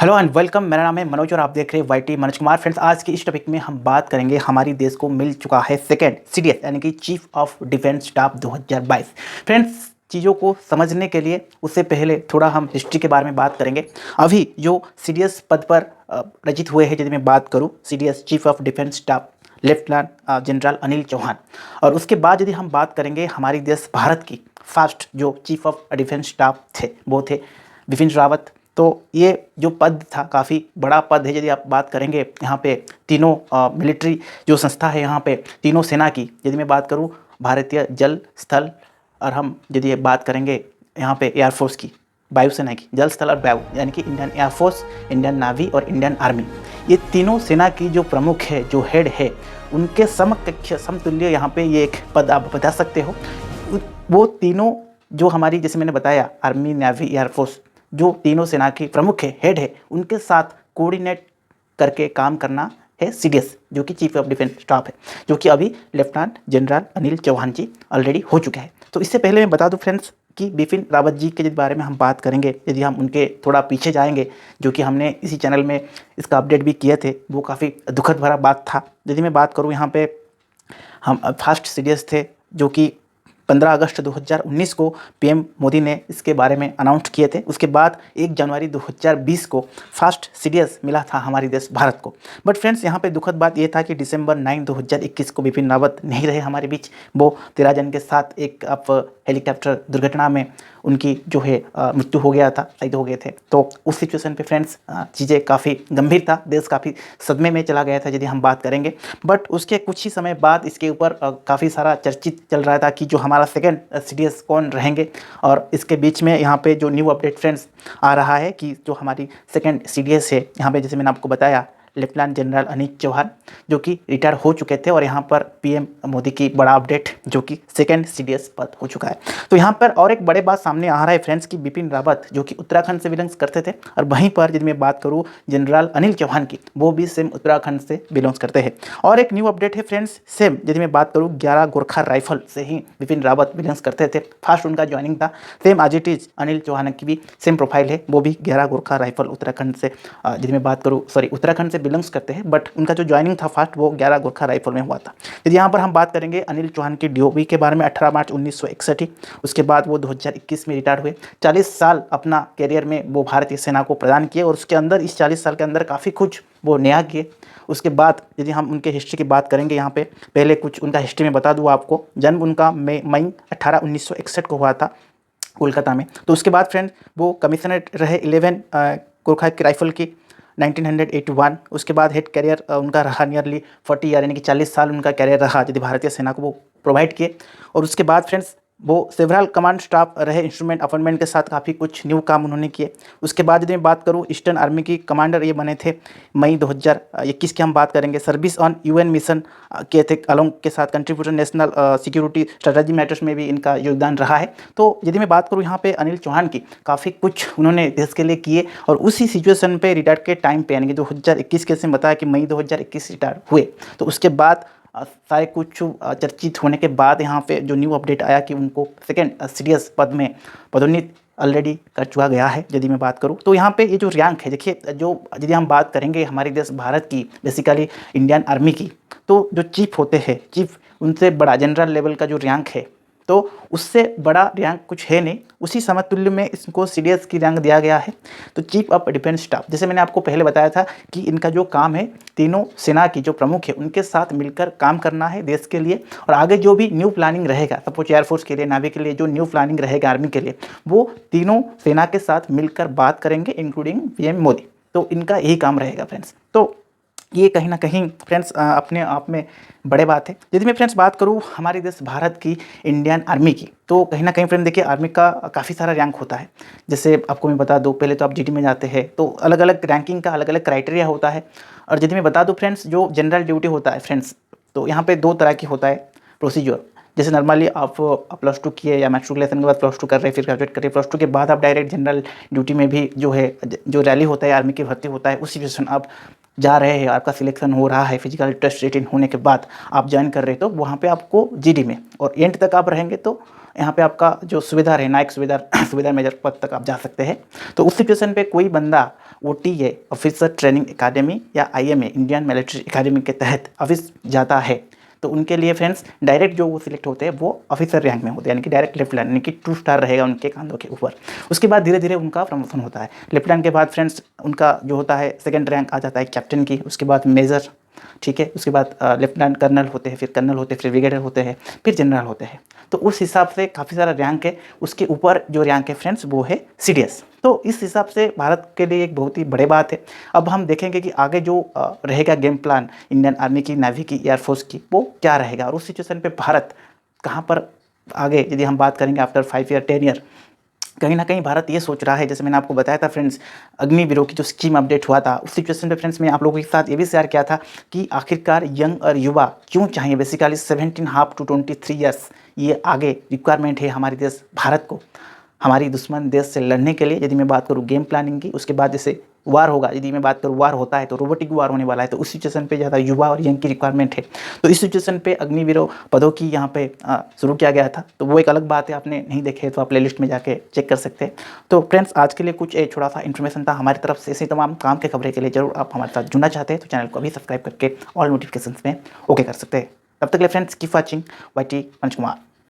Hello and welcome. मेरा नाम है मनोज और आप देख रहे हैं वाईटी मनोज कुमार। फ्रेंड्स, आज की इस टॉपिक में हम बात करेंगे हमारी देश को मिल चुका है सेकेंड सीडीएस यानी कि chief of defence staff 2022। Friends, चीज़ों को समझने के लिए उससे पहले थोड़ा हम हिस्ट्री के बारे में बात करेंगे। अभी जो सीडीएस पद पर रचित हुए हैं, यदि मैं बात करूँ CDS chief of defence staff lieutenant general Anil Chauhan, और उसके बाद यदि हम बात करेंगे हमारी देश भारत की फर्स्ट जो चीफ ऑफ डिफेंस स्टाफ थे वो थे बिपिन रावत। तो ये जो पद था काफ़ी बड़ा पद है। यदि आप बात करेंगे यहाँ पे तीनों मिलिट्री जो संस्था है, यहाँ पे तीनों सेना की यदि मैं बात करूँ, भारतीय जल स्थल, और हम यदि ये बात करेंगे यहाँ पे एयरफोर्स की, वायुसेना की, जल स्थल और वायु यानी कि इंडियन एयरफोर्स, इंडियन नावी और इंडियन आर्मी, ये तीनों सेना की जो प्रमुख है, जो हेड है, उनके समकक्ष समतुल्य यहाँ पे ये एक पद आप बता सकते हो। वो तीनों जो हमारी, जैसे मैंने बताया, आर्मी, नेवी, एयरफोर्स, जो तीनों सेना की प्रमुख है, हेड है, उनके साथ कोऑर्डिनेट करके काम करना है सीडीएस, जो कि चीफ ऑफ डिफेंस स्टाफ है, जो कि अभी लेफ्टिनेंट जनरल अनिल चौहान जी ऑलरेडी हो चुके हैं। तो इससे पहले मैं बता दूं फ्रेंड्स कि बिपिन रावत जी के बारे में हम बात करेंगे, यदि हम उनके थोड़ा पीछे जाएंगे, जो कि हमने इसी चैनल में इसका अपडेट भी किए थे, वो काफ़ी दुखद भरा बात था। यदि मैं बात करूँ, यहाँ पे हम फर्स्ट सीडीएस थे जो कि 15 अगस्त 2019 को पीएम मोदी ने इसके बारे में अनाउंस किए थे। उसके बाद 1 जनवरी 2020 को फर्स्ट सीडीएस मिला था हमारे देश भारत को। बट फ्रेंड्स, यहाँ पे दुखद बात ये था कि दिसंबर 9 2021 को बिपिन रावत नहीं रहे हमारे बीच। वो 13 जन के साथ एक हेलीकॉप्टर दुर्घटना में उनकी जो है मृत्यु हो गया था, शहीद हो गए थे। तो उस सिचुएशन पे फ्रेंड्स चीज़ें काफ़ी गंभीर था, देश काफ़ी सदमे में चला गया था यदि हम बात करेंगे। बट उसके कुछ ही समय बाद इसके ऊपर काफ़ी सारा चर्चित चल रहा था कि जो हमारा सेकेंड सीडीएस कौन रहेंगे। और इसके बीच में यहाँ पे जो न्यू अपडेट फ्रेंड्स आ रहा है कि जो हमारी सेकेंड सीडीएस है, यहाँ पे जैसे मैंने आपको बताया, लेफ्टिनेंट जनरल अनिल चौहान, जो कि रिटायर हो चुके थे, और यहाँ पर पीएम मोदी की बड़ा अपडेट, जो कि सेकेंड सीडीएस पद हो चुका है। तो यहाँ पर और एक बड़े बात सामने आ रहा है फ्रेंड्स कि बिपिन रावत जो कि उत्तराखंड से बिलोंग्स करते थे, और वहीं पर यदि मैं बात करूँ जनरल अनिल चौहान की, वो भी सेम उत्तराखंड से बिलोंग्स करते हैं। और एक न्यू अपडेट है फ्रेंड्स, सेम यदि मैं बात करूँ 11 गोरखा राइफल से ही बिपिन रावत बिलोंग्स करते थे, फर्स्ट उनका ज्वाइनिंग था। सेम आज इट इज अनिल चौहान की भी सेम प्रोफाइल है, वो भी 11 गोरखा राइफल उत्तराखंड से, यदि मैं बात करूँ, सॉरी, उत्तराखंड से बिलोंग्स करते हैं, बट उनका जो ज्वाइनिंग था फर्स्ट वो 11 गोरखा राइफल में हुआ था। यदि यहाँ पर हम बात करेंगे अनिल चौहान की डीओबी के बारे में, 18 मार्च 1961 ही, उसके बाद वो 2021 में रिटायर हुए। 40 साल अपना करियर में वो भारतीय सेना को प्रदान किए, और उसके अंदर इस 40 साल के अंदर काफ़ी कुछ वो नया किए। उसके बाद यदि हम उनके हिस्ट्री की बात करेंगे, यहाँ पे पहले कुछ उनका हिस्ट्री में बता दूँ आपको। जन्म उनका मई 18 1961 को हुआ था कोलकाता में। तो उसके बाद फ्रेंड वो कमिश्नर रहे 11 गोरखा की राइफल की 1981। उसके बाद हेड कैरियर उनका रहा नियरली 40 ईयर, यानी कि 40 साल उनका कैरियर रहा, यदि भारतीय सेना को वो प्रोवाइड किए। और उसके बाद फ्रेंड्स वो सेवरल कमांड स्टाफ रहे, इंस्ट्रूमेंट अपॉइंटमेंट के साथ काफ़ी कुछ न्यू काम उन्होंने किए। उसके बाद यदि मैं बात करूँ, ईस्टर्न आर्मी की कमांडर ये बने थे मई 2021 की हम बात करेंगे। सर्विस ऑन यूएन मिशन के थे, अलोंग के साथ contributor national security strategy matters में भी इनका योगदान रहा है। तो यदि मैं बात करूँ यहाँ पे अनिल चौहान की, काफ़ी कुछ उन्होंने देश के लिए किए, और उसी सिचुएशन पे रिटायर के टाइम पे, यानी कि 2021 के से बताया कि मई 2021 रिटायर हुए। तो उसके बाद सारे कुछ चर्चित होने के बाद यहाँ पे जो न्यू अपडेट आया कि उनको सेकेंड सीडीएस पद में पदोन्नत ऑलरेडी कर चुका गया है। यदि मैं बात करूँ तो यहाँ पे ये जो रैंक है, देखिए, जो यदि हम बात करेंगे हमारे देश भारत की, बेसिकली इंडियन आर्मी की, तो जो चीफ होते हैं, चीफ उनसे बड़ा जनरल लेवल का जो रैंक है, तो उससे बड़ा रैंक कुछ है नहीं। उसी समतुल्य में इसको सीडीएस की रैंक दिया गया है। तो चीफ ऑफ डिफेंस स्टाफ, जैसे मैंने आपको पहले बताया था कि इनका जो काम है, तीनों सेना की जो प्रमुख है उनके साथ मिलकर काम करना है देश के लिए। और आगे जो भी न्यू प्लानिंग रहेगा, सपोज एयरफोर्स के लिए, नावी के लिए जो न्यू प्लानिंग रहेगा, आर्मी के लिए, वो तीनों सेना के साथ मिलकर बात करेंगे, इंक्लूडिंग पीएम मोदी। तो इनका यही काम रहेगा फ्रेंड्स। तो ये कहीं ना कहीं फ्रेंड्स अपने आप में बड़े बात है। यदि मैं फ्रेंड्स बात करूँ हमारे देश भारत की इंडियन आर्मी की, तो कहीं ना कहीं फ्रेंड देखिए, आर्मी का काफ़ी सारा रैंक होता है। जैसे आपको मैं बता दूँ, पहले तो आप जीडी में जाते हैं तो अलग अलग रैंकिंग का अलग अलग क्राइटेरिया होता है। और यदि मैं बता दूँ फ्रेंड्स, जो जनरल ड्यूटी होता है फ्रेंड्स, तो यहाँ पर 2 तरह की होता है प्रोसीजर। जैसे नॉर्मली आप +2 किए या मैट्रिकुलेशन के बाद +2 कर रहे हैं, फिर ग्रेजुएट करिए, +2 के बाद आप डायरेक्ट जनरल ड्यूटी में भी जो है, जो रैली होता है आर्मी की भर्ती होता है, उस सिचुएशन आप जा रहे हैं, आपका सिलेक्शन हो रहा है, फिजिकल टेस्ट रेटिंग होने के बाद आप ज्वाइन कर रहे हैं, तो वहाँ पे आपको जीडी में, और एंड तक आप रहेंगे तो यहाँ पे आपका जो सुबेदार है, नायक सुबेदार सुबेदार मेजर पद तक आप जा सकते हैं। तो उस सिचुएशन पे कोई बंदा OTA ऑफिसर ट्रेनिंग एकेडमी या IMA इंडियन मिलिट्री एकेडमी के तहत ऑफिस जाता है तो उनके लिए फ्रेंड्स डायरेक्ट जो वो सिलेक्ट होते हैं वो ऑफिसर रैंक में होते हैं, यानी कि डायरेक्ट लेफ्टिनेंट, यानी कि 2 स्टार रहेगा उनके कांधों के ऊपर। उसके बाद धीरे धीरे उनका प्रमोशन होता है। लेफ्टिनेंट के बाद फ्रेंड्स उनका जो होता है सेकंड रैंक आ जाता है कैप्टन की, उसके बाद मेजर, ठीक है, उसके बाद लेफ्टिनेंट कर्नल होते हैं, फिर कर्नल होते हैं, फिर ब्रिगेडियर होते हैं, फिर जनरल होते हैं। तो उस हिसाब से काफ़ी सारा रैंक है। उसके ऊपर जो रैंक है फ्रेंड्स वो है CDS। तो इस हिसाब से भारत के लिए एक बहुत ही बड़ी बात है। अब हम देखेंगे कि आगे जो रहेगा गेम प्लान इंडियन आर्मी की, नेवी की, एयरफोर्स की, वो क्या रहेगा और उस सिचुएशन पे भारत कहाँ पर आगे, यदि हम बात करेंगे आफ्टर 5 ईयर 10 ईयर, कहीं ना कहीं भारत ये सोच रहा है, जैसे मैंने आपको बताया था फ्रेंड्स, अग्निवीरों की जो स्कीम अपडेट हुआ था उस सिचुएशन पे फ्रेंड्स मैं आप लोगों के साथ ये भी शेयर किया था कि आखिरकार यंग और युवा क्यों चाहिए, बेसिकली 17.5 to 23 ईयर्स ये आगे रिक्वायरमेंट है हमारे देश भारत को हमारी दुश्मन देश से लड़ने के लिए। यदि मैं बात करूँ गेम प्लानिंग की, उसके बाद जैसे वार होगा, यदि मैं बात करूँ वार होता है तो रोबोटिक वार होने वाला है, तो उस सिचुएशन पे ज़्यादा युवा और यंग की रिक्वायरमेंट है। तो इस सिचुएशन पे अग्निवीरों पदों की यहाँ पे शुरू किया गया था। तो वो एक अलग बात है, आपने नहीं देखे तो आप प्ले लिस्ट में जाके चेक कर सकते हैं। तो फ्रेंड्स आज के लिए कुछ छोटा सा इन्फॉर्मेशन था हमारी तरफ से। ऐसे तमाम काम के खबरें के लिए जरूर आप हमारे साथ जुड़ना चाहते हैं तो चैनल को अभी सब्सक्राइब करके ऑल नोटिफिकेशन में ओके कर सकते हैं। तब तक के लिए friends keep watching YT Manoj Kumar.